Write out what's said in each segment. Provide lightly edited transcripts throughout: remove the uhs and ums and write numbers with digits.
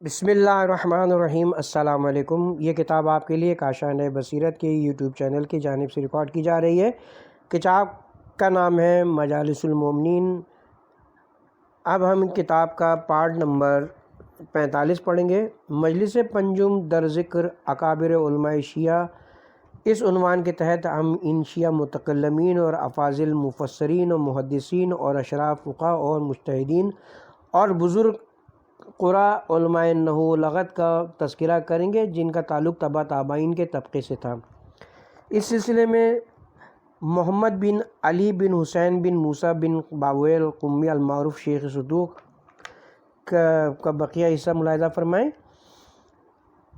بسم اللہ الرحمن الرحیم۔ السلام علیکم۔ یہ کتاب آپ کے لیے کاشان بصیرت کے یوٹیوب چینل کی جانب سے ریکارڈ کی جا رہی ہے۔ کتاب کا نام ہے مجالس المومنین۔ اب ہم کتاب کا پارٹ نمبر 45 پڑھیں گے۔ مجلس پنجم در ذکر اکابر علماء شیعہ۔ اس عنوان کے تحت ہم ان شیعہ متکلمین اور افاضل مفسرین و محدثین اور اشراف فقہ اور مجتہدین اور بزرگ قراء علماء نحو و لغت کا تذکرہ کریں گے جن کا تعلق تبع تابعین کے طبقے سے تھا۔ اس سلسلے میں محمد بن علی بن حسین بن موسیٰ بن باویل قمی المعروف شیخ صدوق کا بقیہ حصہ ملاحظہ فرمائیں۔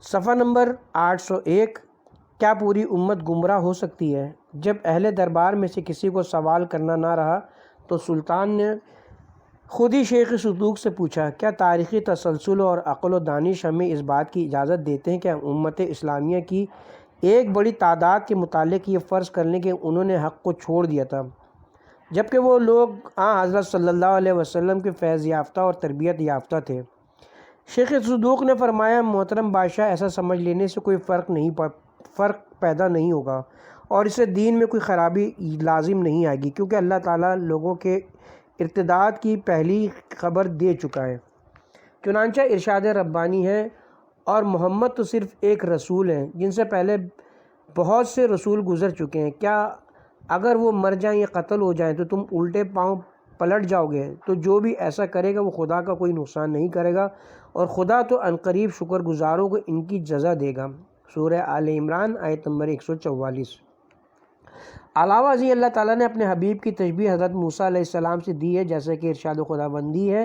صفحہ نمبر 801۔ کیا پوری امت گمراہ ہو سکتی ہے؟ جب اہل دربار میں سے کسی کو سوال کرنا نہ رہا تو سلطان نے خود ہی شیخ صدوق سے پوچھا، کیا تاریخی تسلسل اور عقل و دانش ہمیں اس بات کی اجازت دیتے ہیں کہ امت اسلامیہ کی ایک بڑی تعداد کے متعلق یہ فرض کر لیں کہ انہوں نے حق کو چھوڑ دیا تھا، جبکہ وہ لوگ حضرت صلی اللہ علیہ وسلم کے فیض یافتہ اور تربیت یافتہ تھے؟ شیخ صدوق نے فرمایا، محترم بادشاہ، ایسا سمجھ لینے سے کوئی فرق پیدا نہیں ہوگا اور اس سے دین میں کوئی خرابی لازم نہیں آئے گی، کیونکہ اللہ تعالیٰ لوگوں کے ارتداد کی پہلی خبر دے چکا ہے۔ چنانچہ ارشاد ربانی ہے، اور محمد تو صرف ایک رسول ہیں جن سے پہلے بہت سے رسول گزر چکے ہیں۔ کیا اگر وہ مر جائیں یا قتل ہو جائیں تو تم الٹے پاؤں پلٹ جاؤ گے؟ تو جو بھی ایسا کرے گا وہ خدا کا کوئی نقصان نہیں کرے گا، اور خدا تو عنقریب شکر گزاروں کو ان کی جزا دے گا۔ سورہ آل عمران آیت نمبر 144۔ علاوہ ازیں اللہ تعالیٰ نے اپنے حبیب کی تشبیہ حضرت موسیٰ علیہ السلام سے دی ہے، جیسے کہ ارشاد خداوندی ہے،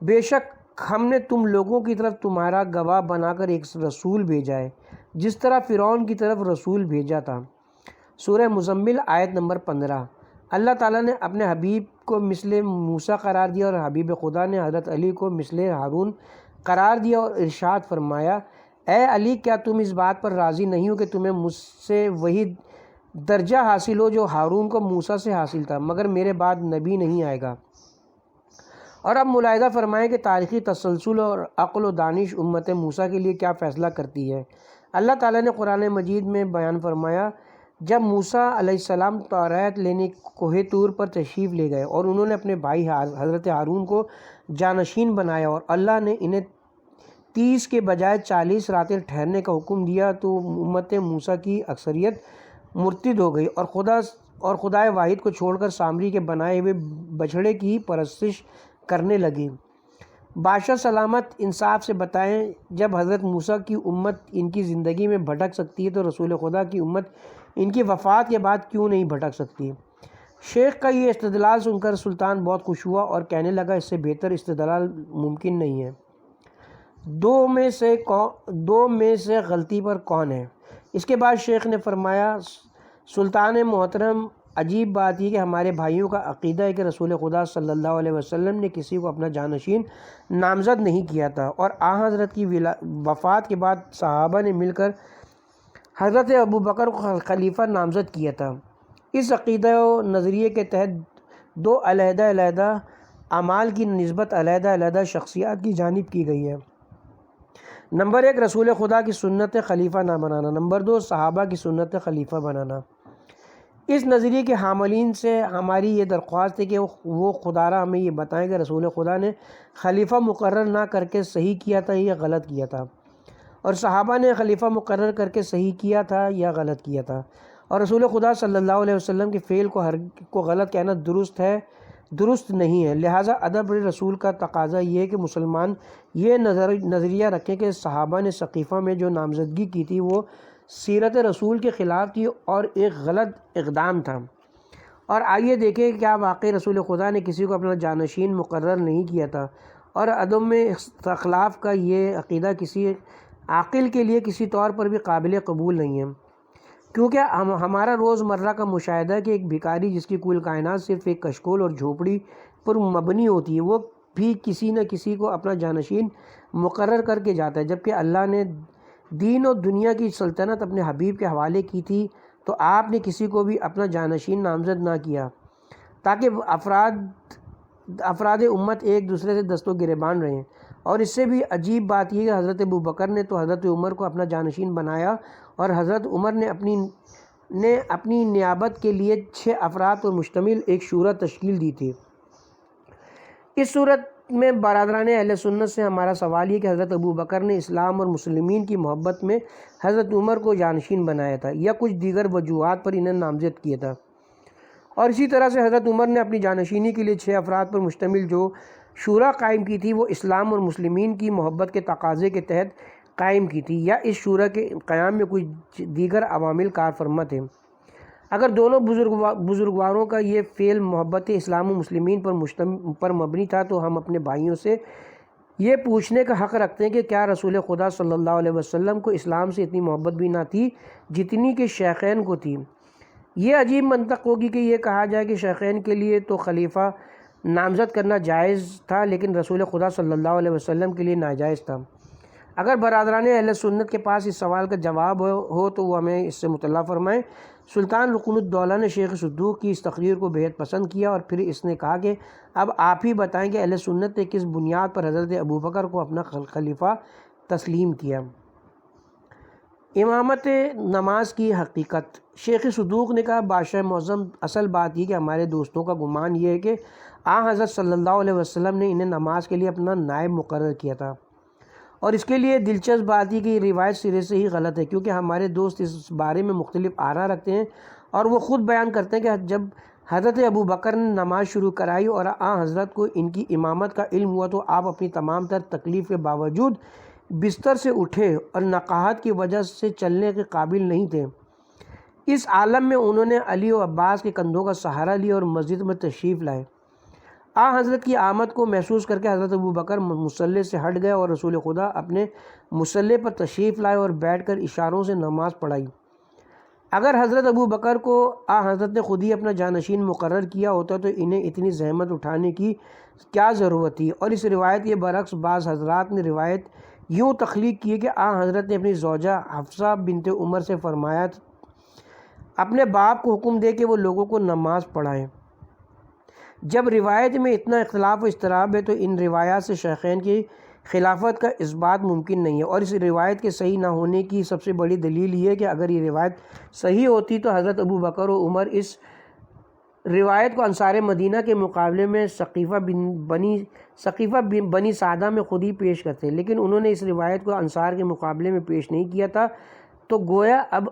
بے شک ہم نے تم لوگوں کی طرف تمہارا گواہ بنا کر ایک رسول بھیجا ہے، جس طرح فرعون کی طرف رسول بھیجا تھا۔ سورہ مزمل آیت نمبر 15۔ اللہ تعالیٰ نے اپنے حبیب کو مثل موسیٰ قرار دیا اور حبیب خدا نے حضرت علی کو مثل ہارون قرار دیا اور ارشاد فرمایا، اے علی، کیا تم اس بات پر راضی نہیں ہو کہ تمہیں مجھ سے وہی درجہ حاصل ہو جو ہارون کو موسیٰ سے حاصل تھا، مگر میرے بعد نبی نہیں آئے گا؟ اور اب ملاحظہ فرمائیں کہ تاریخی تسلسل اور عقل و دانش امت موسیٰ کے لیے کیا فیصلہ کرتی ہے۔ اللہ تعالیٰ نے قرآن مجید میں بیان فرمایا، جب موسیٰ علیہ السلام تورات لینے کوہ طور پر تشریف لے گئے اور انہوں نے اپنے بھائی حضرت ہارون کو جانشین بنایا اور اللہ نے انہیں 30 کے بجائے 40 راتیں ٹھہرنے کا حکم دیا، تو امت موسیٰ کی اکثریت مرتد ہو گئی اور خدائے واحد کو چھوڑ کر سامری کے بنائے ہوئے بچھڑے کی پرستش کرنے لگی۔ بادشاہ سلامت انصاف سے بتائیں، جب حضرت موسیٰ کی امت ان کی زندگی میں بھٹک سکتی ہے تو رسول خدا کی امت ان کی وفات کے بعد کیوں نہیں بھٹک سکتی؟ شیخ کا یہ استدلال سن کر سلطان بہت خوش ہوا اور کہنے لگا، اس سے بہتر استدلال ممکن نہیں ہے۔ دو میں سے غلطی پر کون ہے؟ اس کے بعد شیخ نے فرمایا، سلطان محترم، عجیب بات یہ کہ ہمارے بھائیوں کا عقیدہ ہے کہ رسول خدا صلی اللہ علیہ وسلم نے کسی کو اپنا جانشین نامزد نہیں کیا تھا، اور حضرت کی وفات کے بعد صحابہ نے مل کر حضرت ابوبکر کو خلیفہ نامزد کیا تھا۔ اس عقیدہ و نظریے کے تحت دو علیحدہ اعمال کی نسبت علیحدہ شخصیات کی جانب کی گئی ہے۔ نمبر 1، رسول خدا کی سنت خلیفہ نہ بنانا۔ نمبر 2، صحابہ کی سنت خلیفہ بنانا۔ اس نظریے کے حاملین سے ہماری یہ درخواست ہے کہ وہ خدارہ ہمیں یہ بتائیں کہ رسول خدا نے خلیفہ مقرر نہ کر کے صحیح کیا تھا یا غلط کیا تھا، اور صحابہ نے خلیفہ مقرر کر کے صحیح کیا تھا یا غلط کیا تھا، اور رسول خدا صلی اللہ علیہ وسلم کے فعل کو غلط کہنا درست نہیں ہے۔ لہٰذا ادب رسول کا تقاضا یہ ہے کہ مسلمان یہ نظریہ رکھیں کہ صحابہ نے سقیفہ میں جو نامزدگی کی تھی وہ سیرت رسول کے خلاف تھی اور ایک غلط اقدام تھا۔ اور آئیے دیکھیں کہ کیا واقعی رسول خدا نے کسی کو اپنا جانشین مقرر نہیں کیا تھا، اور عدم میں اختلاف کا یہ عقیدہ کسی عاقل کے لیے کسی طور پر بھی قابل قبول نہیں ہے، کیونکہ ہمارا روزمرہ کا مشاہدہ ہے کہ ایک بھکاری جس کی کل کائنات صرف ایک کشکول اور جھوپڑی پر مبنی ہوتی ہے، وہ بھی کسی نہ کسی کو اپنا جانشین مقرر کر کے جاتا ہے۔ جبکہ اللہ نے دین و دنیا کی سلطنت اپنے حبیب کے حوالے کی تھی تو آپ نے کسی کو بھی اپنا جانشین نامزد نہ کیا تاکہ افراد امت ایک دوسرے سے دست و گریبان رہیں، اور اس سے بھی عجیب بات یہ کہ حضرت ابوبکر نے تو حضرت عمر کو اپنا جانشین بنایا، اور حضرت عمر نے اپنی نیابت کے لیے 6 افراد پر مشتمل ایک شورا تشکیل دی تھی۔ اس صورت میں برادران اہل سنت سے ہمارا سوال یہ کہ حضرت ابوبکر نے اسلام اور مسلمین کی محبت میں حضرت عمر کو جانشین بنایا تھا یا کچھ دیگر وجوہات پر انہیں نامزد کیا تھا؟ اور اسی طرح سے حضرت عمر نے اپنی جانشینی کے لیے 6 افراد پر مشتمل جو شورا قائم کی تھی وہ اسلام اور مسلمین کی محبت کے تقاضے کے تحت قائم کی تھی یا اس شورا کے قیام میں کچھ دیگر عوامل کار فرما تھے؟ اگر دونوں بزرگواروں کا یہ فعل محبت اسلام و مسلمین پر مبنی تھا تو ہم اپنے بھائیوں سے یہ پوچھنے کا حق رکھتے ہیں کہ کیا رسول خدا صلی اللہ علیہ وسلم کو اسلام سے اتنی محبت بھی نہ تھی جتنی کہ شیخین کو تھی؟ یہ عجیب منطق ہوگی کہ یہ کہا جائے کہ شیخین کے لیے تو خلیفہ نامزد کرنا جائز تھا لیکن رسول خدا صلی اللہ علیہ وسلم کے لیے ناجائز تھا۔ اگر برادران اہل سنت کے پاس اس سوال کا جواب ہو تو وہ ہمیں اس سے مطلع فرمائیں۔ سلطان رکن الدولہ نے شیخ صدوق کی اس تقریر کو بہت پسند کیا اور پھر اس نے کہا کہ اب آپ ہی بتائیں کہ اہل سنت نے کس بنیاد پر حضرت ابوبکر کو اپنا خلیفہ تسلیم کیا؟ امامت نماز کی حقیقت۔ شیخ صدوق نے کہا، بادشاہ معظم، اصل بات یہ کہ ہمارے دوستوں کا گمان یہ ہے کہ حضرت صلی اللہ علیہ وسلم نے انہیں نماز کے لیے اپنا نائب مقرر کیا تھا، اور اس کے لیے دلچسپ بات یہ کہ یہ روایت سرے سے ہی غلط ہے، کیونکہ ہمارے دوست اس بارے میں مختلف آراء رکھتے ہیں اور وہ خود بیان کرتے ہیں کہ جب حضرت ابوبکر نے نماز شروع کرائی اور حضرت کو ان کی امامت کا علم ہوا تو آپ اپنی تمام تر تکلیف کے باوجود بستر سے اٹھے اور نقاہت کی وجہ سے چلنے کے قابل نہیں تھے۔ اس عالم میں انہوں نے علی و عباس کے کندھوں کا سہارا لیا اور مسجد میں تشریف لائے۔ حضرت کی آمد کو محسوس کر کے حضرت ابوبکر مصلی سے ہٹ گئے اور رسول خدا اپنے مصلی پر تشریف لائے اور بیٹھ کر اشاروں سے نماز پڑھائی۔ اگر حضرت ابوبکر کو حضرت نے خود ہی اپنا جانشین مقرر کیا ہوتا تو انہیں اتنی زحمت اٹھانے کی کیا ضرورت تھی؟ اور اس روایت کے برعکس بعض حضرات نے روایت یوں تخلیق کی کہ حضرت نے اپنی زوجہ حفصہ بنت عمر سے فرمایا اپنے باپ کو حکم دے کہ وہ لوگوں کو نماز پڑھائیں۔ جب روایت میں اتنا اختلاف و اضطراب ہے تو ان روایات سے شیخین کی خلافت کا اثبات ممکن نہیں ہے، اور اس روایت کے صحیح نہ ہونے کی سب سے بڑی دلیل یہ ہے کہ اگر یہ روایت صحیح ہوتی تو حضرت ابوبکر و عمر اس روایت کو انصار مدینہ کے مقابلے میں سقیفہ بنی سعدہ میں خود ہی پیش کرتے، لیکن انہوں نے اس روایت کو انصار کے مقابلے میں پیش نہیں کیا تھا، تو گویا اب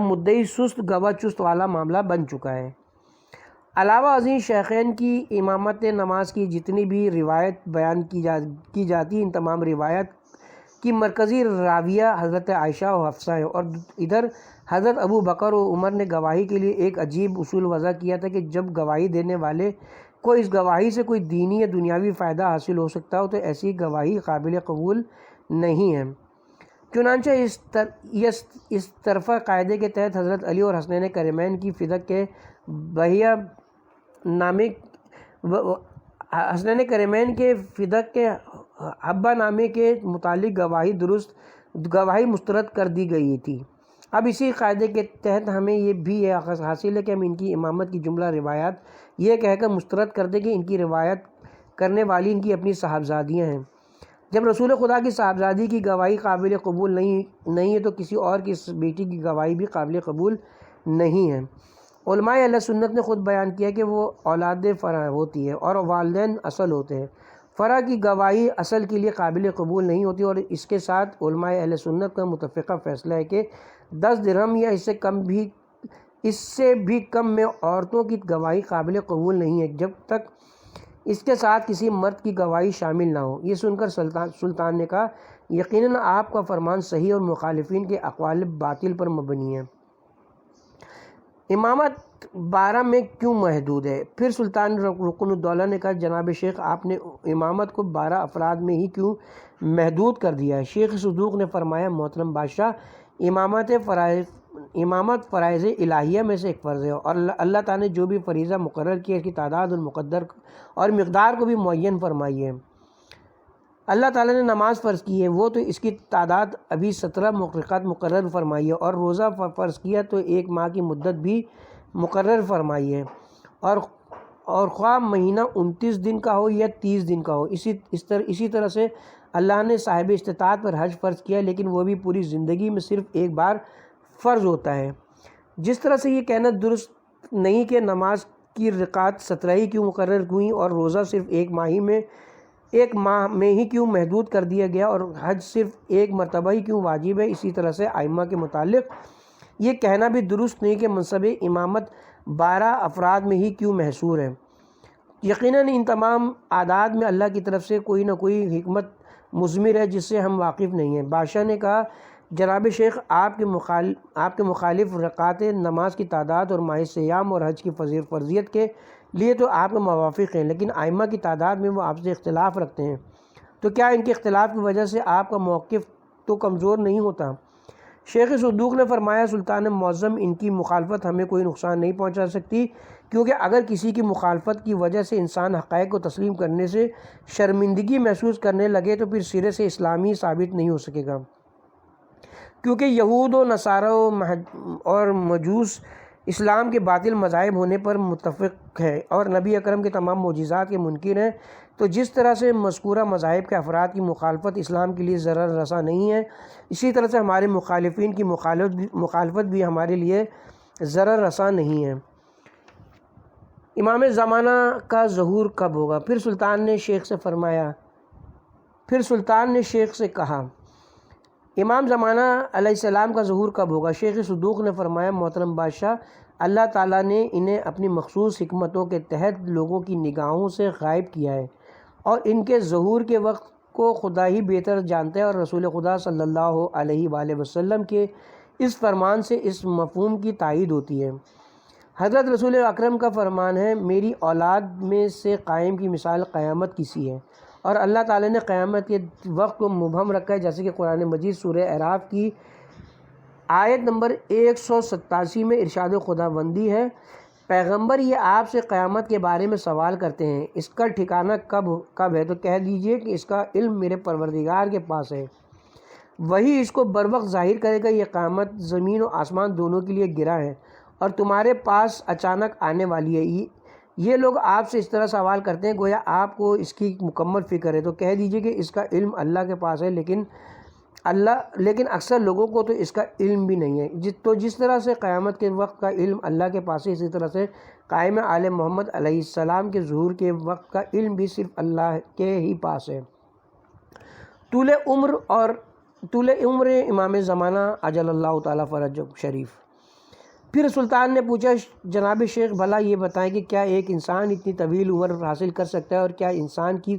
مدعی سست گواہ چست والا معاملہ بن چکا ہے۔ علاوہ ازیں شیخین کی امامت نماز کی جتنی بھی روایت بیان کی جاتی ان تمام روایت کی مرکزی راویہ حضرت عائشہ و حفصہ ہیں، اور ادھر حضرت ابوبکر و عمر نے گواہی کے لیے ایک عجیب اصول وضع کیا تھا کہ جب گواہی دینے والے کو اس گواہی سے کوئی دینی یا دنیاوی فائدہ حاصل ہو سکتا ہو تو ایسی گواہی قابل قبول نہیں ہے۔ چنانچہ اس طرفہ قاعدے کے تحت حضرت علی اور حسنین کریمین کی فدق کے بہیہ نامے حسنین کریمین کے فدق کے حبہ نامے کے متعلق گواہی مسترد کر دی گئی تھی۔ اب اسی قاعدے کے تحت ہمیں یہ بھی حاصل ہے کہ ہم ان کی امامت کی جملہ روایات یہ کہہ کر مسترد کر دیں کہ ان کی روایت کرنے والی ان کی اپنی صاحبزادیاں ہیں۔ جب رسول خدا کی صاحبزادی کی گواہی قابل قبول نہیں ہے تو کسی اور کی بیٹی کی گواہی بھی قابل قبول نہیں ہے۔ علماء اہل سنت نے خود بیان کیا کہ وہ اولاد فرع ہوتی ہے اور والدین اصل ہوتے ہیں۔ فرع کی گواہی اصل کے لیے قابل قبول نہیں ہوتی، اور اس کے ساتھ علماء اہل سنت کا متفقہ فیصلہ ہے کہ 10 درہم یا اس سے بھی کم میں عورتوں کی گواہی قابل قبول نہیں ہے جب تک اس کے ساتھ کسی مرد کی گواہی شامل نہ ہو۔ یہ سن کر سلطان نے کہا، یقیناً آپ کا فرمان صحیح اور مخالفین کے اقوال باطل پر مبنی ہے۔ امامت 12 میں کیوں محدود ہے؟ پھر سلطان رکن الدولہ نے کہا، جناب شیخ، آپ نے امامت کو 12 افراد میں ہی کیوں محدود کر دیا ہے؟ شیخ صدوق نے فرمایا، محترم بادشاہ، امامت فرائض الہیہ میں سے ایک فرض ہے، اور اللہ تعالیٰ نے جو بھی فریضہ مقرر کیا اس کی تعداد اور مقدار کو بھی معین فرمائی ہے۔ اللہ تعالیٰ نے نماز فرض کی ہے، وہ تو اس کی تعداد ابھی 17 رکعت مقرر فرمائی ہے، اور روزہ فرض کیا تو 1 ماہ کی مدت بھی مقرر فرمائی ہے، اور اور خواہ مہینہ 29 دن کا ہو یا 30 دن کا ہو۔ اسی طرح سے اللہ نے صاحب استطاعت پر حج فرض کیا، لیکن وہ بھی پوری زندگی میں صرف ایک بار فرض ہوتا ہے۔ جس طرح سے یہ کہنا درست نہیں کہ نماز کی رکعت 17 ہی کیوں مقرر ہوئیں اور روزہ صرف ایک ماہ میں ہی کیوں محدود کر دیا گیا اور حج صرف ایک مرتبہ ہی کیوں واجب ہے، اسی طرح سے ائمہ کے متعلق یہ کہنا بھی درست نہیں کہ منصب امامت 12 افراد میں ہی کیوں محصور ہے۔ یقیناً ان تمام اعداد میں اللہ کی طرف سے کوئی نہ کوئی حکمت مضمر ہے جس سے ہم واقف نہیں ہیں۔ بادشاہ نے کہا، جناب شیخ، آپ کے مخالف رکعات نماز کی تعداد اور ماہ صیام اور حج کی فرضیت کے لیے تو آپ کے موافق ہیں، لیکن ائمہ کی تعداد میں وہ آپ سے اختلاف رکھتے ہیں، تو کیا ان کے اختلاف کی وجہ سے آپ کا موقف تو کمزور نہیں ہوتا؟ شیخ صدوق نے فرمایا، سلطان معظم، ان کی مخالفت ہمیں کوئی نقصان نہیں پہنچا سکتی، کیونکہ اگر کسی کی مخالفت کی وجہ سے انسان حقائق کو تسلیم کرنے سے شرمندگی محسوس کرنے لگے تو پھر سرے سے اسلامی ثابت نہیں ہو سکے گا، کیونکہ یہود و نصارہ اور مجوس اسلام کے باطل مذاہب ہونے پر متفق ہے اور نبی اکرم کے تمام معجزات کے منکر ہیں، تو جس طرح سے مذکورہ مذاہب کے افراد کی مخالفت اسلام کے لیے ضرر رساں نہیں ہے، اسی طرح سے ہمارے مخالفین کی مخالفت بھی ہمارے لیے ضرر رساں نہیں ہے۔ امام زمانہ کا ظہور کب ہوگا؟ پھر سلطان نے شیخ سے کہا، امام زمانہ علیہ السلام کا ظہور کب ہوگا؟ شیخ صدوق نے فرمایا، محترم بادشاہ، اللہ تعالیٰ نے انہیں اپنی مخصوص حکمتوں کے تحت لوگوں کی نگاہوں سے غائب کیا ہے اور ان کے ظہور کے وقت کو خدا ہی بہتر جانتا ہے، اور رسول خدا صلی اللہ علیہ وآلہ وسلم کے اس فرمان سے اس مفہوم کی تائید ہوتی ہے۔ حضرت رسول اکرم کا فرمان ہے، میری اولاد میں سے قائم کی مثال قیامت کی سی ہے، اور اللہ تعالیٰ نے قیامت کے وقت کو مبہم رکھا ہے، جیسے کہ قرآن مجید سورہ اعراف کی آیت نمبر 187 میں ارشاد خداوندی ہے، پیغمبر یہ آپ سے قیامت کے بارے میں سوال کرتے ہیں، اس کا ٹھکانہ کب ہے؟ تو کہہ دیجئے کہ اس کا علم میرے پروردگار کے پاس ہے، وہی اس کو بروقت ظاہر کرے گا۔ یہ قیامت زمین و آسمان دونوں کے لیے گرا ہے اور تمہارے پاس اچانک آنے والی ہے۔ یہ لوگ آپ سے اس طرح سوال کرتے ہیں گویا آپ کو اس کی مکمل فکر ہے، تو کہہ دیجئے کہ اس کا علم اللہ کے پاس ہے، لیکن اکثر لوگوں کو تو اس کا علم بھی نہیں ہے۔ تو جس طرح سے قیامت کے وقت کا علم اللہ کے پاس ہے، اسی طرح سے قائم آل محمد علیہ السلام کے ظہور کے وقت کا علم بھی صرف اللہ کے ہی پاس ہے۔ طول عمر امام زمانہ عجل اللہ تعالیٰ فرج شریف۔ پھر سلطان نے پوچھا، جناب شیخ، بھلا یہ بتائیں کہ کیا ایک انسان اتنی طویل عمر حاصل کر سکتا ہے، اور کیا انسان کی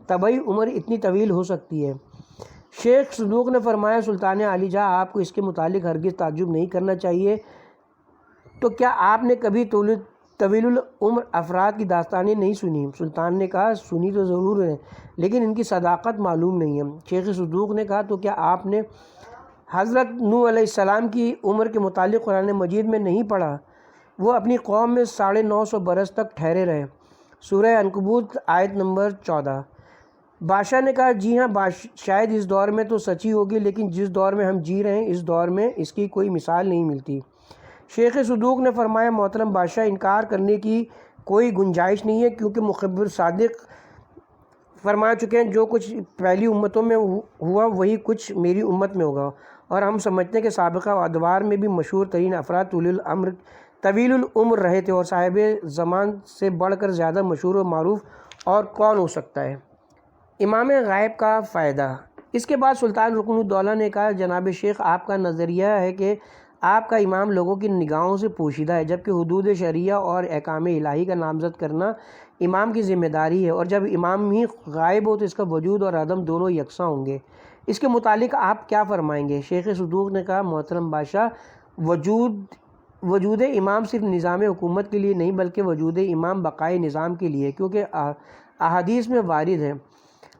طبعی عمر اتنی طویل ہو سکتی ہے؟ شیخ صدوق نے فرمایا، سلطان عالی جاں، آپ کو اس کے متعلق ہرگز تعجب نہیں کرنا چاہیے، تو کیا آپ نے کبھی طویل العمر افراد کی داستانیں نہیں سنی؟ سلطان نے کہا، سنی تو ضرور ہے، لیکن ان کی صداقت معلوم نہیں ہے۔ شیخ صدوق نے کہا، تو کیا آپ نے حضرت نوح علیہ السلام کی عمر کے متعلق قرآن مجید میں نہیں پڑھا؟ وہ اپنی قوم میں 950 برس تک ٹھہرے رہے، سورہ عنکبوت آیت نمبر 14۔ بادشاہ نے کہا، جی ہاں، شاید اس دور میں تو سچی ہوگی، لیکن جس دور میں ہم جی رہے ہیں اس دور میں اس کی کوئی مثال نہیں ملتی۔ شیخ صدوق نے فرمایا، محترم بادشاہ، انکار کرنے کی کوئی گنجائش نہیں ہے، کیونکہ مخبر صادق فرما چکے ہیں، جو کچھ پہلی امتوں میں ہوا وہی کچھ میری امت میں ہوگا، اور ہم سمجھتے ہیں کہ سابقہ ادوار میں بھی مشہور ترین افراد طویل العمر رہے تھے، اور صاحب زمان سے بڑھ کر زیادہ مشہور و معروف اور کون ہو سکتا ہے؟ امام غائب کا فائدہ۔ اس کے بعد سلطان رکن الدولہ نے کہا، جناب شیخ، آپ کا نظریہ ہے کہ آپ کا امام لوگوں کی نگاہوں سے پوشیدہ ہے، جبکہ حدود شرعیہ اور احکام الہی کا نامزد کرنا امام کی ذمہ داری ہے، اور جب امام ہی غائب ہو تو اس کا وجود اور عدم دونوں یکساں ہوں گے۔ اس کے متعلق آپ کیا فرمائیں گے؟ شیخ صدوق نے کہا، محترم بادشاہ، وجود امام صرف نظام حکومت کے لیے نہیں بلکہ وجود امام بقائے نظام کے لیے، کیونکہ احادیث میں وارد ہے،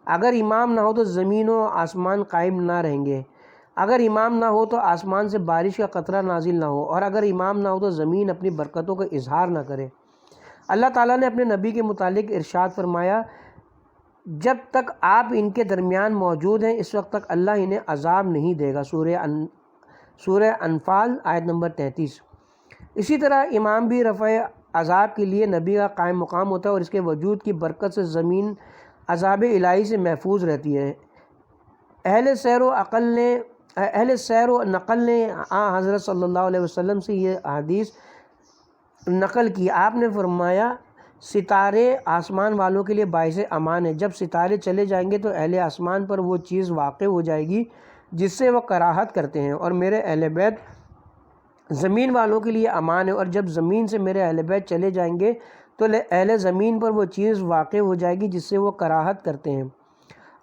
اگر امام نہ ہو تو زمین و آسمان قائم نہ رہیں گے، اگر امام نہ ہو تو آسمان سے بارش کا قطرہ نازل نہ ہو، اور اگر امام نہ ہو تو زمین اپنی برکتوں کا اظہار نہ کرے۔ اللہ تعالیٰ نے اپنے نبی کے متعلق ارشاد فرمایا، جب تک آپ ان کے درمیان موجود ہیں اس وقت تک اللہ انہیں عذاب نہیں دے گا، سورہ انفال آیت نمبر 33۔ اسی طرح امام بھی رفع عذاب کے لیے نبی کا قائم مقام ہوتا ہے اور اس کے وجود کی برکت سے زمین عذاب الہی سے محفوظ رہتی ہے۔ اہل سیر و نقل نے حضرت صلی اللہ علیہ وسلم سے یہ حدیث نقل کی۔ آپ نے فرمایا ستارے آسمان والوں کے لیے باعث امان ہے، جب ستارے چلے جائیں گے تو اہل آسمان پر وہ چیز واقع ہو جائے گی جس سے وہ کراہت کرتے ہیں، اور میرے اہل بیت زمین والوں کے لیے امان ہے، اور جب زمین سے میرے اہل بیت چلے جائیں گے تو اہل زمین پر وہ چیز واقع ہو جائے گی جس سے وہ کراہت کرتے ہیں۔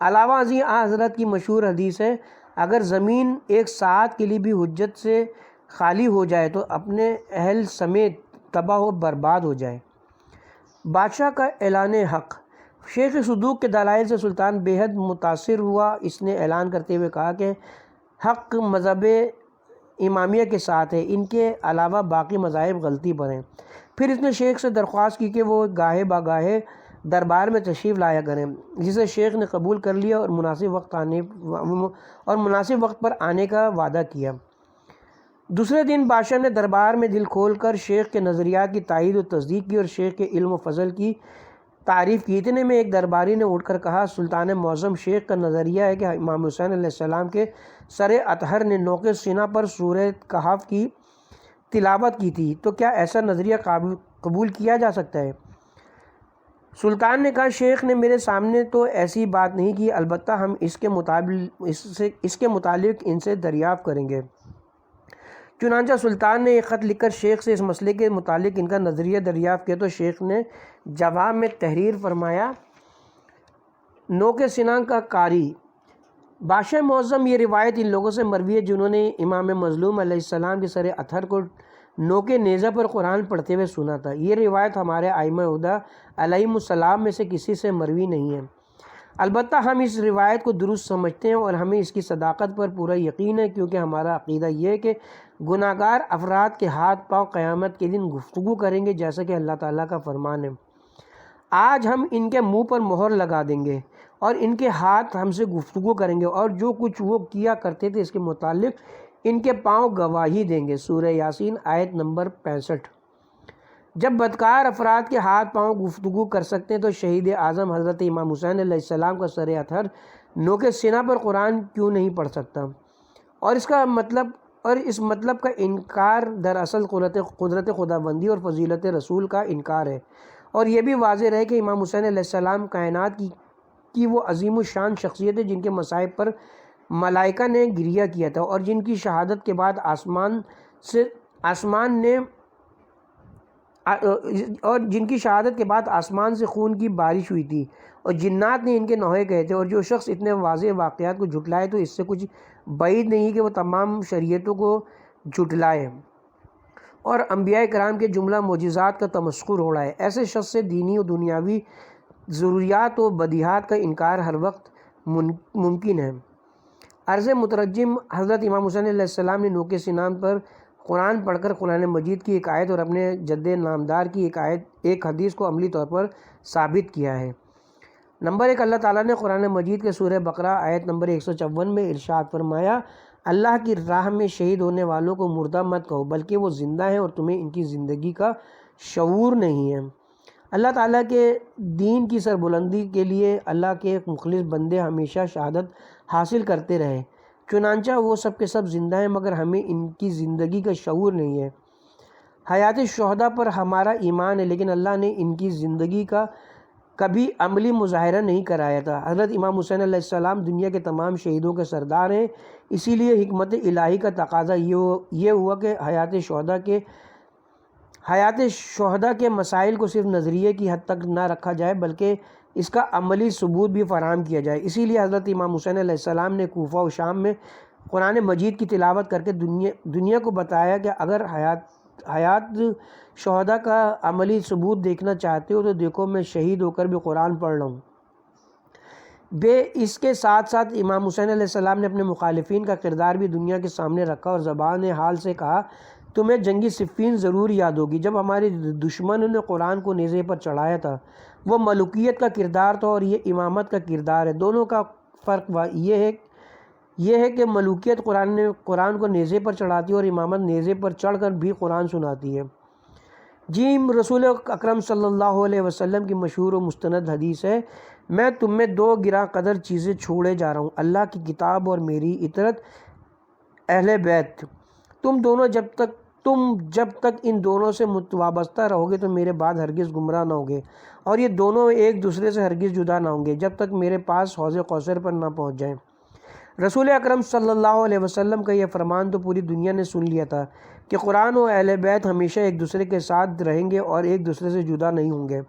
علاوہ ازیں حضرت کی مشہور حدیث ہے، اگر زمین ایک ساعت کے لیے بھی حجت سے خالی ہو جائے تو اپنے اہل سمیت تباہ و برباد ہو جائے۔ بادشاہ کا اعلان حق۔ شیخ صدوق کے دلائل سے سلطان بے حد متاثر ہوا۔ اس نے اعلان کرتے ہوئے کہا کہ حق مذہب امامیہ کے ساتھ ہے، ان کے علاوہ باقی مذاہب غلطی پر ہیں۔ پھر اس نے شیخ سے درخواست کی کہ وہ گاہے باگاہے دربار میں تشریف لایا کریں، جسے شیخ نے قبول کر لیا اور مناسب وقت پر آنے کا وعدہ کیا۔ دوسرے دن بادشاہ نے دربار میں دل کھول کر شیخ کے نظریات کی تائید و تصدیق کی اور شیخ کے علم و فضل کی تعریف کی۔ اتنے میں ایک درباری نے اٹھ کر کہا، سلطان معظم، شیخ کا نظریہ ہے کہ امام حسین علیہ السلام کے سر اطہر نے نوک سینہ پر سورہ کہف کی تلاوت کی تھی، تو کیا ایسا نظریہ قبول کیا جا سکتا ہے؟ سلطان نے کہا، شیخ نے میرے سامنے تو ایسی بات نہیں کی، البتہ ہم اس کے متعلق ان سے دریافت کریں گے۔ چنانچہ سلطان نے ایک خط لکھ کر شیخ سے اس مسئلے کے متعلق ان کا نظریہ دریافت کیا، تو شیخ نے جواب میں تحریر فرمایا، نوک سینہ کا قاری۔ بادشاہ معظم، یہ روایت ان لوگوں سے مروی ہے جنہوں نے امام مظلوم علیہ السلام کے سر اطہر کو نوک نیزہ پر قرآن پڑھتے ہوئے سنا تھا۔ یہ روایت ہمارے ائمہ ہدیٰ علیہم السلام میں سے کسی سے مروی نہیں ہے، البتہ ہم اس روایت کو درست سمجھتے ہیں اور ہمیں اس کی صداقت پر پورا یقین ہے، کیونکہ ہمارا عقیدہ یہ ہے کہ گناہگار افراد کے ہاتھ پاؤں قیامت کے دن گفتگو کریں گے، جیسا کہ اللہ تعالیٰ کا فرمان ہے، آج ہم ان کے منہ پر مہر لگا دیں گے اور ان کے ہاتھ ہم سے گفتگو کریں گے، اور جو کچھ وہ کیا کرتے تھے اس کے متعلق ان کے پاؤں گواہی دیں گے۔ سورہ یاسین آیت نمبر 65۔ جب بدکار افراد کے ہاتھ پاؤں گفتگو کر سکتے ہیں تو شہید اعظم حضرت امام حسین علیہ السلام کا سر اطہر نوک سینہ پر قرآن کیوں نہیں پڑھ سکتا؟ اور اس مطلب کا انکار دراصل قدرت خداوندی اور فضیلت رسول کا انکار ہے، اور یہ بھی واضح رہے کہ امام حسین علیہ السلام کائنات کی وہ عظیم الشان شخصیت ہے جن کے مصائب پر ملائکہ نے گریہ کیا تھا، اور جن کی شہادت کے بعد آسمان سے خون کی بارش ہوئی تھی اور جنات نے ان کے نوحے کہے تھے، اور جو شخص اتنے واضح واقعات کو جھٹلائے تو اس سے کچھ بعید نہیں کہ وہ تمام شریعتوں کو جھٹلائے اور انبیاء کرام کے جملہ معجزات کا تمسخر اڑائے۔ ایسے شخص سے دینی و دنیاوی ضروریات و بدیہات کا انکار ہر وقت ممکن ہے۔ عرض مترجم، حضرت امام حسین علیہ السلام نے نوک سینہ پر قرآن پڑھ کر قرآن مجید کی ایک آیت اور اپنے جد نامدار کی ایک حدیث کو عملی طور پر ثابت کیا ہے۔ نمبر 1، اللہ تعالیٰ نے قرآن مجید کے سورہ بقرہ آیت نمبر 154 میں ارشاد فرمایا، اللہ کی راہ میں شہید ہونے والوں کو مردہ مت کہو، بلکہ وہ زندہ ہیں اور تمہیں ان کی زندگی کا شعور نہیں ہے۔ اللہ تعالیٰ کے دین کی سربلندی کے لیے اللہ کے مخلص بندے ہمیشہ شہادت حاصل کرتے رہے، چنانچہ وہ سب کے سب زندہ ہیں، مگر ہمیں ان کی زندگی کا شعور نہیں ہے۔ حیات شہداء پر ہمارا ایمان ہے، لیکن اللہ نے ان کی زندگی کا کبھی عملی مظاہرہ نہیں کرایا تھا۔ حضرت امام حسین علیہ السلام دنیا کے تمام شہیدوں کے سردار ہیں، اسی لیے حکمت الہی کا تقاضا یہ ہوا کہ حیات شہداء کے مسائل کو صرف نظریے کی حد تک نہ رکھا جائے بلکہ اس کا عملی ثبوت بھی فراہم کیا جائے۔ اسی لیے حضرت امام حسین علیہ السلام نے کوفہ و شام میں قرآن مجید کی تلاوت کر کے دنیا کو بتایا کہ اگر حیات شہداء کا عملی ثبوت دیکھنا چاہتے ہو تو دیکھو، میں شہید ہو کر بھی قرآن پڑھ رہا ہوں۔ اس کے ساتھ ساتھ امام حسین علیہ السلام نے اپنے مخالفین کا کردار بھی دنیا کے سامنے رکھا اور زبان حال سے کہا، تمہیں جنگی صفین ضرور یاد ہوگی، جب ہمارے دشمنوں نے قرآن کو نیزے پر چڑھایا تھا، وہ ملوکیت کا کردار تھا اور یہ امامت کا کردار ہے۔ دونوں کا فرق یہ ہے کہ ملوکیت قرآن کو نیزے پر چڑھاتی ہے اور امامت نیزے پر چڑھ کر بھی قرآن سناتی ہے۔ جی رسول اکرم صلی اللہ علیہ وسلم کی مشہور و مستند حدیث ہے، میں تم میں دو گراں قدر چیزیں چھوڑے جا رہا ہوں، اللہ کی کتاب اور میری اطاعت، اہل بیت۔ تم جب تک ان دونوں سے وابستہ رہو گے تو میرے بعد ہرگز گمراہ نہ ہوگے، اور یہ دونوں ایک دوسرے سے ہرگز جدا نہ ہوں گے جب تک میرے پاس حوض کوثر پر نہ پہنچ جائیں۔ رسول اکرم صلی اللہ علیہ وسلم کا یہ فرمان تو پوری دنیا نے سن لیا تھا کہ قرآن و اہل بیت ہمیشہ ایک دوسرے کے ساتھ رہیں گے اور ایک دوسرے سے جدا نہیں ہوں گے،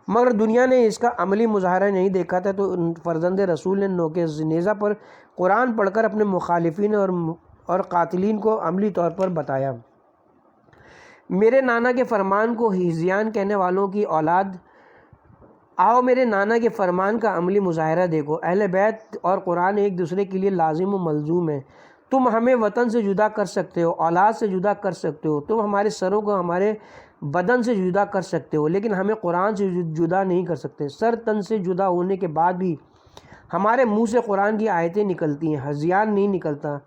مگر دنیا نے اس کا عملی مظاہرہ نہیں دیکھا تھا، تو فرزند رسول نے نوک نیزہ پر قرآن پڑھ کر اپنے مخالفین اور قاتلین کو عملی طور پر بتایا۔ میرے نانا کے فرمان کو ہذیان کہنے والوں کی اولاد، آؤ میرے نانا کے فرمان کا عملی مظاہرہ دیکھو۔ اہل بیت اور قرآن ایک دوسرے کے لیے لازم و ملزوم ہیں۔ تم ہمیں وطن سے جدا کر سکتے ہو، اولاد سے جدا کر سکتے ہو، تم ہمارے سروں کو ہمارے بدن سے جدا کر سکتے ہو، لیکن ہمیں قرآن سے جدا نہیں کر سکتے۔ سر تن سے جدا ہونے کے بعد بھی ہمارے منہ سے قرآن کی آیتیں نکلتی ہیں، ہذیان نہیں نکلتا۔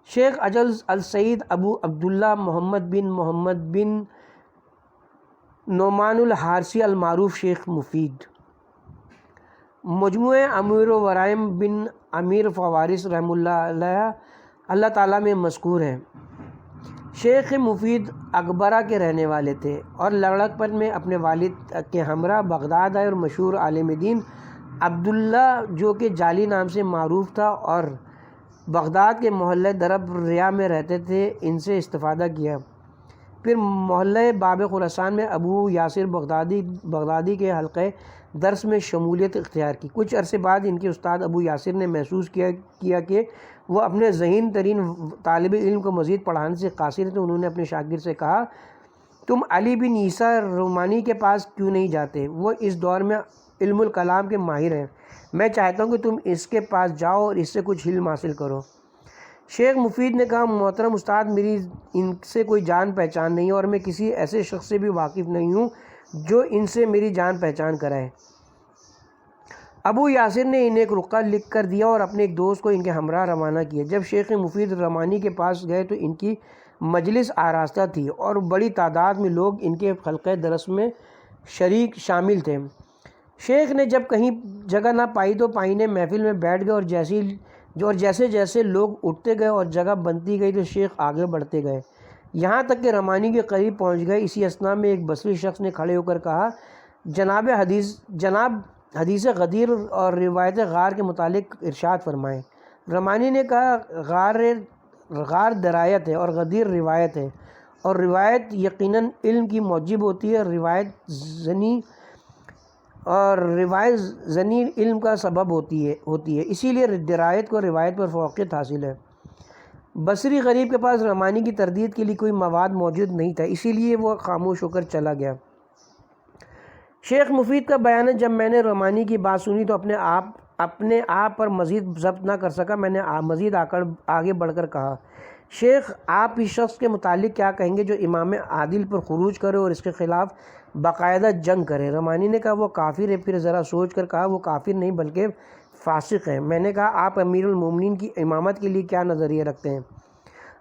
شیخ اجل السید ابو عبداللہ محمد بن نعمان الحارثی المعروف شیخ مفید، مجموعہ امیر و ورائم بن امیر فوارس رحمہ اللہ علیہ اللہ تعالیٰ میں مذکور ہے۔ شیخ مفید اکبرہ کے رہنے والے تھے اور لڑکپن میں اپنے والد کے ہمراہ بغداد آئے اور مشہور عالم دین عبداللہ جو کہ جعلی نام سے معروف تھا اور بغداد کے محلہ درب ریا میں رہتے تھے، ان سے استفادہ کیا۔ پھر محلہ باب خراسان میں ابو یاسر بغدادی کے حلقہ درس میں شمولیت اختیار کی۔ کچھ عرصے بعد ان کے استاد ابو یاسر نے محسوس کیا کہ وہ اپنے ذہین ترین طالب علم کو مزید پڑھانے سے قاصر ہیں، تو انہوں نے اپنے شاگرد سے کہا، تم علی بن عیسیٰ رومانی کے پاس کیوں نہیں جاتے؟ وہ اس دور میں علم الکلام کے ماہر ہیں، میں چاہتا ہوں کہ تم اس کے پاس جاؤ اور اس سے کچھ علم حاصل کرو۔ شیخ مفید نے کہا، محترم استاد، میری ان سے کوئی جان پہچان نہیں اور میں کسی ایسے شخص سے بھی واقف نہیں ہوں جو ان سے میری جان پہچان کرائے۔ ابو یاسر نے انہیں ایک رقعہ لکھ کر دیا اور اپنے ایک دوست کو ان کے ہمراہ روانہ کیا۔ جب شیخ مفید رمانی کے پاس گئے تو ان کی مجلس آراستہ تھی اور بڑی تعداد میں لوگ ان کے حلقہ درس میں شامل تھے۔ شیخ نے جب کہیں جگہ نہ پائی تو پائینے محفل میں بیٹھ گئے، اور جیسے جیسے لوگ اٹھتے گئے اور جگہ بنتی گئی تو شیخ آگے بڑھتے گئے، یہاں تک کہ رمانی کے قریب پہنچ گئے۔ اسی اثنا میں ایک بصری شخص نے کھڑے ہو کر کہا، جناب حدیث غدیر اور روایت غار کے متعلق ارشاد فرمائیں۔ رمانی نے کہا، غار درایت ہے اور غدیر روایت ہے، اور روایت یقیناً علم کی موجب ہوتی ہے، اور روایت زنی علم کا سبب ہوتی ہے، اسی لیے درایت کو روایت پر فوقیت حاصل ہے۔ بصری غریب کے پاس رمانی کی تردید کے لیے کوئی مواد موجود نہیں تھا، اسی لیے وہ خاموش ہو کر چلا گیا۔ شیخ مفید کا بیان ہے، جب میں نے رمانی کی بات سنی تو اپنے آپ پر مزید ضبط نہ کر سکا، میں نے مزید آگے بڑھ کر کہا، شیخ آپ اس شخص کے متعلق کیا کہیں گے جو امام عادل پر خروج کرے اور اس کے خلاف باقاعدہ جنگ کرے؟ رمانی نے کہا، وہ کافر ہے۔ پھر ذرا سوچ کر کہا، وہ کافر نہیں بلکہ فاسق ہے۔ میں نے کہا، آپ امیر المومنین کی امامت کے لیے کیا نظریہ رکھتے ہیں؟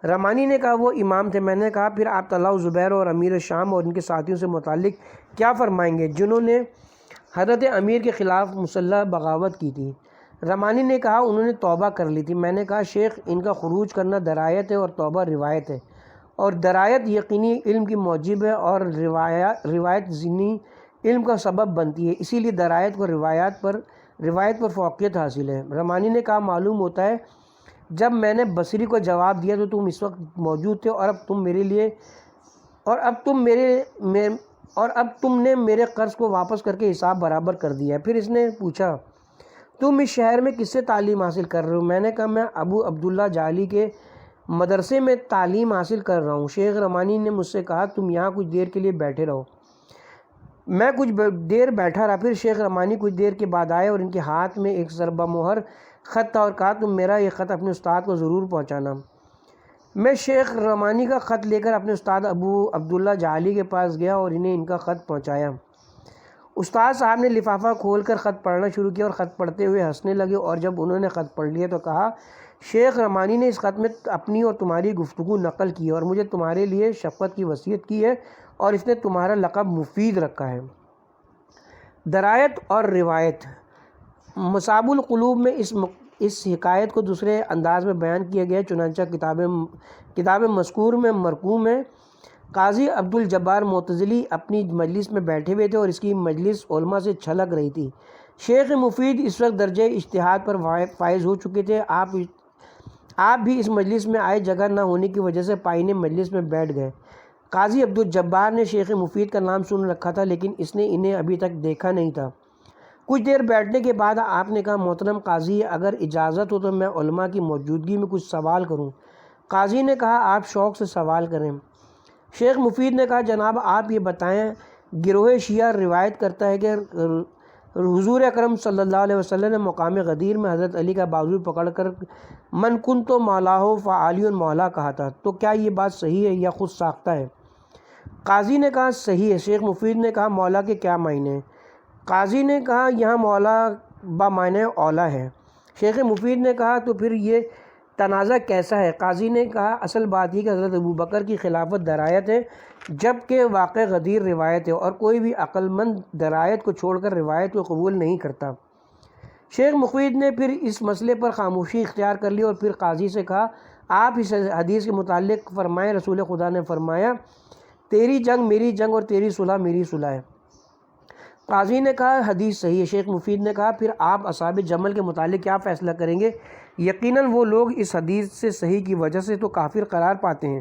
رمانی نے کہا، وہ امام تھے۔ میں نے کہا، پھر آپ طلحہ و زبیر اور امیر شام اور ان کے ساتھیوں سے متعلق کیا فرمائیں گے جنہوں نے حضرت امیر کے خلاف مسلح بغاوت کی تھی؟ رمانی نے کہا، انہوں نے توبہ کر لی تھی۔ میں نے کہا، شیخ ان کا خروج کرنا درایت ہے اور توبہ روایت ہے، اور درایت یقینی علم کی موجب ہے اور روایت ذنی علم کا سبب بنتی ہے، اسی لیے درایت کو روایت پر فوقیت حاصل ہے۔ رمانی نے کہا، معلوم ہوتا ہے جب میں نے بصری کو جواب دیا تو تم اس وقت موجود تھے، اور اب تم نے میرے قرض کو واپس کر کے حساب برابر کر دیا ہے۔ پھر اس نے پوچھا، تم اس شہر میں کس سے تعلیم حاصل کر رہے ہو؟ میں نے کہا، میں ابو عبداللہ جعلی کے مدرسے میں تعلیم حاصل کر رہا ہوں۔ شیخ رمانی نے مجھ سے کہا، تم یہاں کچھ دیر کے لیے بیٹھے رہو۔ میں کچھ دیر بیٹھا رہا، پھر شیخ رمانی کچھ دیر کے بعد آئے اور ان کے ہاتھ میں ایک ضربہ مہر خط تھا اور کہا، تم میرا یہ خط اپنے استاد کو ضرور پہنچانا۔ میں شیخ رمانی کا خط لے کر اپنے استاد ابو عبداللہ جعلی کے پاس گیا اور انہیں ان کا خط پہنچایا۔ استاد صاحب نے لفافہ کھول کر خط پڑھنا شروع کیا اور خط پڑھتے ہوئے ہنسنے لگے، اور جب انہوں نے خط پڑھ لیا تو کہا، شیخ رحمانی نے اس خط میں اپنی اور تمہاری گفتگو نقل کی ہے اور مجھے تمہارے لیے شفقت کی وصیت کی ہے، اور اس نے تمہارا لقب مفید رکھا ہے۔ درایت اور روایت۔ مصاب القلوب میں اس حکایت کو دوسرے انداز میں بیان کیا گیا ہے، چنانچہ کتاب مذکور میں مرقوم ہے، قاضی عبد الجبار معتزلی اپنی مجلس میں بیٹھے ہوئے تھے اور اس کی مجلس علماء سے چھلک رہی تھی۔ شیخ مفید اس وقت درجہ اجتہاد پر فائز ہو چکے تھے۔ آپ بھی اس مجلس میں آئے، جگہ نہ ہونے کی وجہ سے پائینے مجلس میں بیٹھ گئے۔ قاضی عبد الجبار نے شیخ مفید کا نام سن رکھا تھا، لیکن اس نے انہیں ابھی تک دیکھا نہیں تھا۔ کچھ دیر بیٹھنے کے بعد آپ نے کہا، محترم قاضی، اگر اجازت ہو تو میں علماء کی موجودگی میں کچھ سوال کروں۔ قاضی نے کہا، آپ شوق سے سوال کریں۔ شیخ مفید نے کہا، جناب آپ یہ بتائیں، گروہ شیعہ روایت کرتا ہے کہ حضور اکرم صلی اللہ علیہ وسلم نے مقام غدیر میں حضرت علی کا بازو پکڑ کر من کنت مولاہ فعلی مولا کہا تھا، تو کیا یہ بات صحیح ہے یا خود ساختہ ہے؟ قاضی نے کہا، صحیح ہے۔ شیخ مفید نے کہا، مولا کے کیا معنی ہیں؟ قاضی نے کہا، یہاں مولا بمعنی اولا ہے۔ شیخ مفید نے کہا، تو پھر یہ تنازع کیسا ہے؟ قاضی نے کہا، اصل بات یہ کہ حضرت ابوبکر کی خلافت درایت ہے، جبکہ واقع غدیر روایت ہے، اور کوئی بھی عقل مند درایت کو چھوڑ کر روایت کو قبول نہیں کرتا۔ شیخ مفید نے پھر اس مسئلے پر خاموشی اختیار کر لی اور پھر قاضی سے کہا، آپ اس حدیث کے متعلق فرمائیں، رسول خدا نے فرمایا، تیری جنگ میری جنگ اور تیری صلح میری صلح ہے۔ قاضی نے کہا، حدیث صحیح ہے۔ شیخ مفید نے کہا، پھر آپ اصحاب جمل کے متعلق کیا فیصلہ کریں گے؟ یقیناً وہ لوگ اس حدیث سے صحیح کی وجہ سے تو کافر قرار پاتے ہیں۔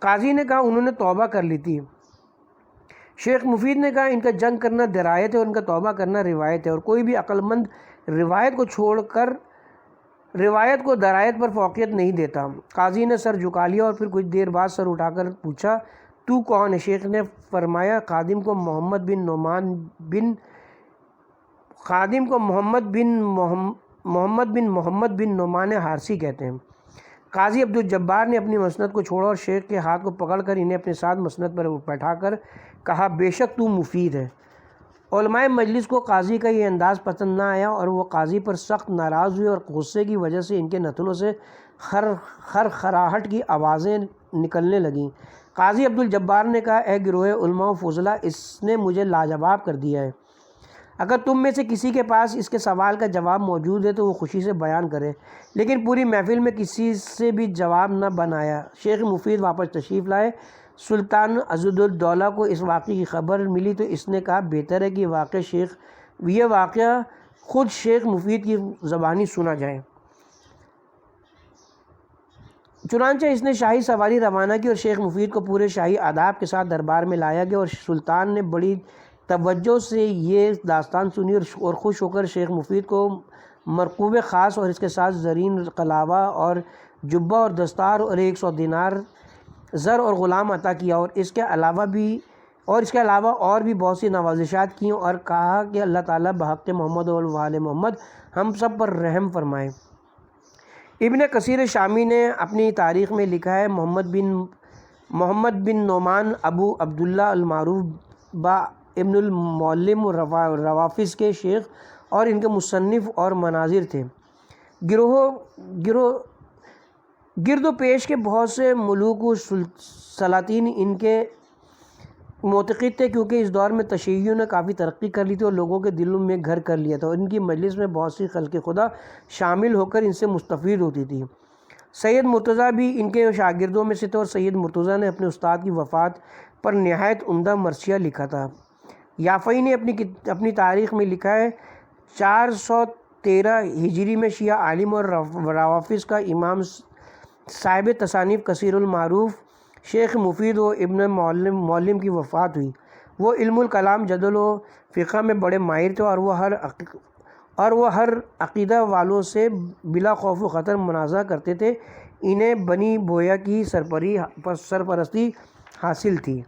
قاضی نے کہا، انہوں نے توبہ کر لی تھی۔ شیخ مفید نے کہا، ان کا جنگ کرنا درایت ہے اور ان کا توبہ کرنا روایت ہے، اور کوئی بھی عقل مند روایت کو چھوڑ کر روایت کو درایت پر فوقیت نہیں دیتا۔ قاضی نے سر جھکا لیا اور پھر کچھ دیر بعد سر اٹھا کر پوچھا، تو کون ہے؟ شیخ نے فرمایا، خادم کو محمد بن نعمان حارثی کہتے ہیں۔ قاضی عبد الجبار نے اپنی مسند کو چھوڑا اور شیخ کے ہاتھ کو پکڑ کر انہیں اپنے ساتھ مسند پر بیٹھا کر کہا، بے شک تو مفید ہے۔ علماء مجلس کو قاضی کا یہ انداز پسند نہ آیا اور وہ قاضی پر سخت ناراض ہوئے اور غصے کی وجہ سے ان کے نتنوں سے خرخراہٹ کی آوازیں نکلنے لگیں۔ قاضی عبد الجبار نے کہا، اے گروہ علماء و فضلاء، اس نے مجھے لاجواب کر دیا ہے۔ اگر تم میں سے کسی کے پاس اس کے سوال کا جواب موجود ہے تو وہ خوشی سے بیان کرے، لیکن پوری محفل میں کسی سے بھی جواب نہ بنایا۔ شیخ مفید واپس تشریف لائے۔ سلطان عضدالدولہ کو اس واقعے کی خبر ملی تو اس نے کہا، بہتر ہے کہ یہ واقعہ خود شیخ مفید کی زبانی سنا جائے۔ چنانچہ اس نے شاہی سواری روانہ کی اور شیخ مفید کو پورے شاہی آداب کے ساتھ دربار میں لایا گیا، اور سلطان نے بڑی توجہ سے یہ داستان سنی اور خوش ہو کر شیخ مفید کو مرکوب خاص اور اس کے ساتھ زرین قلاوہ اور جبہ اور دستار اور 100 دینار زر اور غلام عطا کیا، اور اس کے علاوہ اور بھی بہت سی نوازشات کیں، اور کہا کہ اللہ تعالیٰ بحق محمد و آل محمد ہم سب پر رحم فرمائے۔ ابن کثیر شامی نے اپنی تاریخ میں لکھا ہے، محمد بن نعمان ابو عبداللہ المعروف با ابن المعلم روافظ کے شیخ اور ان کے مصنف اور مناظر تھے۔ گرد و پیش کے بہت سے ملوک و سلاطین ان کے معتقد تھے، کیونکہ اس دور میں تشیع نے کافی ترقی کر لی تھی اور لوگوں کے دلوں میں گھر کر لیا تھا، اور ان کی مجلس میں بہت سی خلق خدا شامل ہو کر ان سے مستفید ہوتی تھی۔ سید مرتضیٰ بھی ان کے شاگردوں میں سے تھے، اور سید مرتضیٰ نے اپنے استاد کی وفات پر نہایت عمدہ مرثیہ لکھا تھا۔ یافعی نے اپنی تاریخ میں لکھا ہے، 413 ہجری میں شیعہ عالم اور روافظ کا امام صاحب تصانیف کثیر المعروف شیخ مفید و ابن معلم کی وفات ہوئی۔ وہ علم الکلام جدل و فقہ میں بڑے ماہر تھے، اور وہ ہر عقیدہ والوں سے بلا خوف و خطر منازعہ کرتے تھے۔ انہیں بنی بویا کی سرپرستی حاصل تھی۔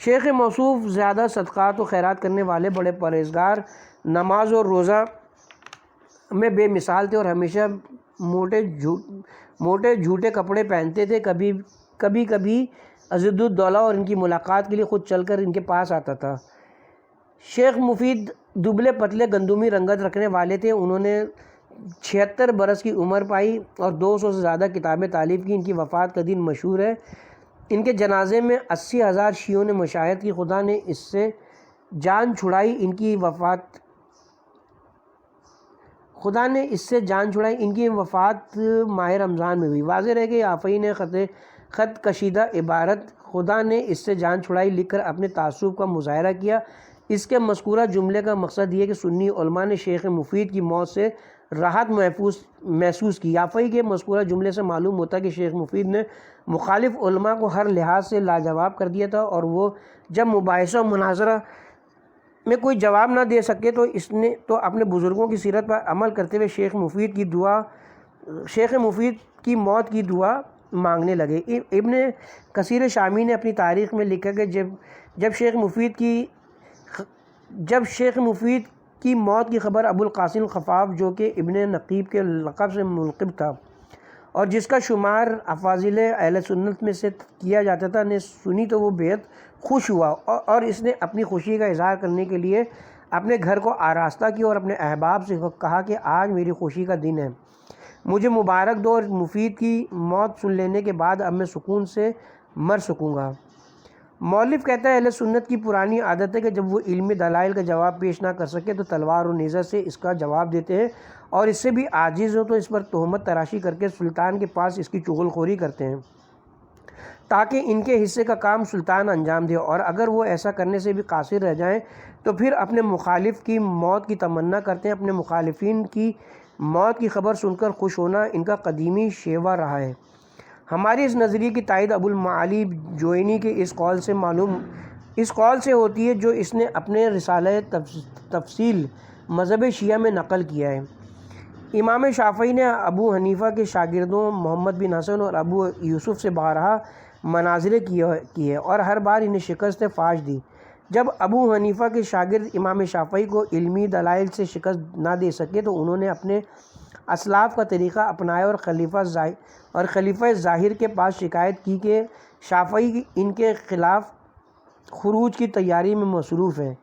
شیخ موصوف زیادہ صدقات و خیرات کرنے والے، بڑے پرہیزگار، نماز اور روزہ میں بے مثال تھے، اور ہمیشہ موٹے جھوٹے کپڑے پہنتے تھے۔ کبھی عضدالدولہ اور ان کی ملاقات کے لیے خود چل کر ان کے پاس آتا تھا۔ شیخ مفید دبلے پتلے گندمی رنگت رکھنے والے تھے۔ انہوں نے 76 برس کی عمر پائی اور 200 سے زیادہ کتابیں تالیف کی۔ ان کی وفات کا دن مشہور ہے۔ ان کے جنازے میں 80,000 شیعوں نے مشاہدت کی۔ خدا نے اس سے جان چھڑائی۔ ان کی وفات ماہ رمضان میں ہوئی۔ واضح رہے کہ آفعی نے خط کشیدہ عبارت "خدا نے اس سے جان چھڑائی" لکھ کر اپنے تعصب کا مظاہرہ کیا۔ اس کے مذکورہ جملے کا مقصد یہ کہ سنی علماء نے شیخ مفید کی موت سے راحت محسوس کی۔ آفعی کے مذکورہ جملے سے معلوم ہوتا ہے کہ شیخ مفید نے مخالف علماء کو ہر لحاظ سے لاجواب کر دیا تھا، اور وہ جب مباحثہ و مناظرہ میں کوئی جواب نہ دے سکے تو اپنے بزرگوں کی سیرت پر عمل کرتے ہوئے شیخ مفید کی موت کی دعا مانگنے لگے۔ ابن کثیر شامی نے اپنی تاریخ میں لکھا کہ جب شیخ مفید کی موت کی خبر ابو القاسم خفاف، جو کہ ابن نقیب کے لقب سے ملقب تھا اور جس کا شمار افاضل اہل سنت میں سے کیا جاتا تھا، نے سنی تو وہ بہت خوش ہوا، اور اس نے اپنی خوشی کا اظہار کرنے کے لیے اپنے گھر کو آراستہ کیا اور اپنے احباب سے کہا کہ آج میری خوشی کا دن ہے، مجھے مبارک دو، اور مفید کی موت سن لینے کے بعد اب میں سکون سے مر سکوں گا۔ مؤلف کہتا ہے اہل سنت کی پرانی عادت ہے کہ جب وہ علمی دلائل کا جواب پیش نہ کر سکے تو تلوار و نیزہ سے اس کا جواب دیتے ہیں، اور اس سے بھی عاجز ہو تو اس پر تہمت تراشی کر کے سلطان کے پاس اس کی چغل خوری کرتے ہیں تاکہ ان کے حصے کا کام سلطان انجام دے، اور اگر وہ ایسا کرنے سے بھی قاصر رہ جائیں تو پھر اپنے مخالف کی موت کی تمنا کرتے ہیں۔ اپنے مخالفین کی موت کی خبر سن کر خوش ہونا ان کا قدیمی شیوہ رہا ہے۔ ہماری اس نظریے کی تائید ابو المعالی جوینی کے اس قول سے ہوتی ہے جو اس نے اپنے رسالہ تفصیل مذہب شیعہ میں نقل کیا ہے۔ امام شافعی نے ابو حنیفہ کے شاگردوں محمد بن حسن اور ابو یوسف سے بارہا مناظرے کیے اور ہر بار انہیں شکست فاش دی۔ جب ابو حنیفہ کے شاگرد امام شافعی کو علمی دلائل سے شکست نہ دے سکے تو انہوں نے اپنے اسلاف کا طریقہ اپنایا اور خلیفہ ظاہر کے پاس شکایت کی کہ شافعی ان کے خلاف خروج کی تیاری میں مصروف ہیں۔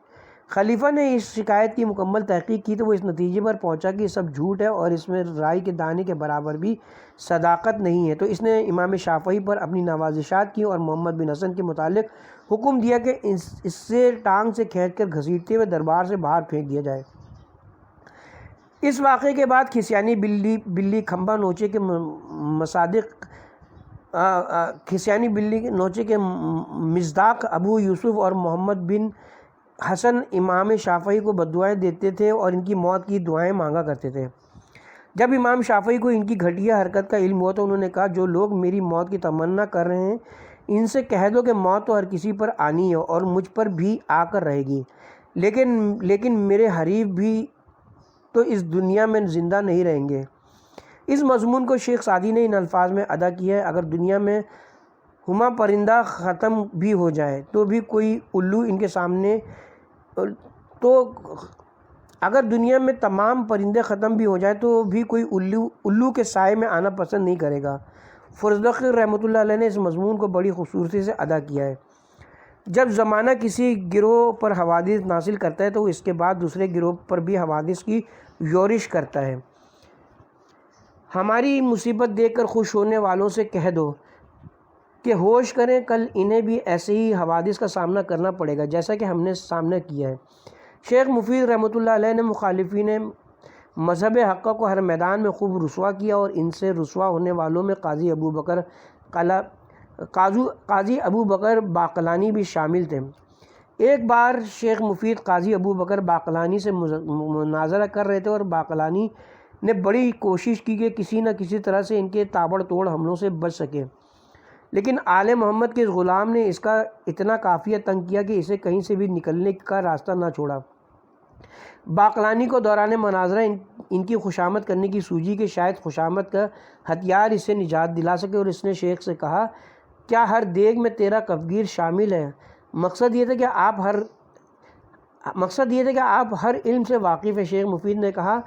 خلیفہ نے اس شکایت کی مکمل تحقیق کی تو وہ اس نتیجے پر پہنچا کہ یہ سب جھوٹ ہے اور اس میں رائی کے دانے کے برابر بھی صداقت نہیں ہے، تو اس نے امام شافعی پر اپنی نوازشات کی اور محمد بن حسن کے متعلق حکم دیا کہ اس سے ٹانگ سے کھینچ کر گھسیٹتے ہوئے دربار سے باہر پھینک دیا جائے۔ اس واقعے کے بعد کھسیانی بلی کھمبا نوچے کے مصداق ابو یوسف اور محمد بن حسن امام شافعی کو بددعائیں دیتے تھے اور ان کی موت کی دعائیں مانگا کرتے تھے۔ جب امام شافعی کو ان کی گھٹیا حرکت کا علم ہوا تو انہوں نے کہا جو لوگ میری موت کی تمنا کر رہے ہیں ان سے کہہ دو کہ موت تو ہر کسی پر آنی ہے اور مجھ پر بھی آ کر رہے گی، لیکن میرے حریف بھی تو اس دنیا میں زندہ نہیں رہیں گے۔ اس مضمون کو شیخ سعدی نے ان الفاظ میں ادا کیا ہے: اگر دنیا میں ہما پرندہ ختم بھی ہو جائے تو بھی کوئی الو ان کے سامنے اگر دنیا میں تمام پرندے ختم بھی ہو جائے تو بھی کوئی الو کے سائے میں آنا پسند نہیں کرے گا۔ فرزدق رحمۃ اللہ علیہ نے اس مضمون کو بڑی خوبصورتی سے ادا کیا ہے۔ جب زمانہ کسی گروہ پر حوادث نازل کرتا ہے تو اس کے بعد دوسرے گروہ پر بھی حوادث کی یورش کرتا ہے۔ ہماری مصیبت دیکھ کر خوش ہونے والوں سے کہہ دو کہ ہوش کریں، کل انہیں بھی ایسے ہی حوادث کا سامنا کرنا پڑے گا جیسا کہ ہم نے سامنا کیا ہے۔ شیخ مفید رحمۃ اللہ علیہ نے مخالفین مذہب حقہ کو ہر میدان میں خوب رسوا کیا، اور ان سے رسوا ہونے والوں میں قاضی ابو بکر باقلانی بھی شامل تھے۔ ایک بار شیخ مفید قاضی ابو بکر باقلانی سے مناظرہ کر رہے تھے اور باقلانی نے بڑی کوشش کی کہ کسی نہ کسی طرح سے ان کے تابڑ توڑ حملوں سے بچ سکے، لیکن آل محمد کے اس غلام نے اس کا اتنا کافیہ تنگ کیا کہ اسے کہیں سے بھی نکلنے کا راستہ نہ چھوڑا۔ باقلانی کو دوران مناظرہ ان کی خوشامد کرنے کی سوجی کہ شاید خوشامد کا ہتھیار اسے نجات دلا سکے، اور اس نے شیخ سے کہا کیا ہر دیگ میں تیرا کفگیر شامل ہے؟ مقصد یہ تھا کہ آپ ہر علم سے واقف ہیں۔ شیخ مفید نے کہا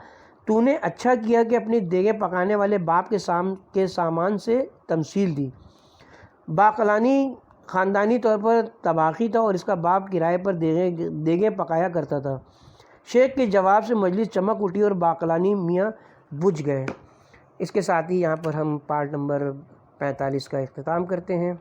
تو نے اچھا کیا کہ اپنی دیگیں پکانے والے باپ کے سامان سے تمثیل دی۔ باقلانی خاندانی طور پر طباخی تھا اور اس کا باپ کرائے پر دیگیں پکایا کرتا تھا۔ شیخ کے جواب سے مجلس چمک اٹھی اور باقلانی میاں بجھ گئے۔ اس کے ساتھ ہی یہاں پر ہم پارٹ نمبر 45 کا اختتام کرتے ہیں۔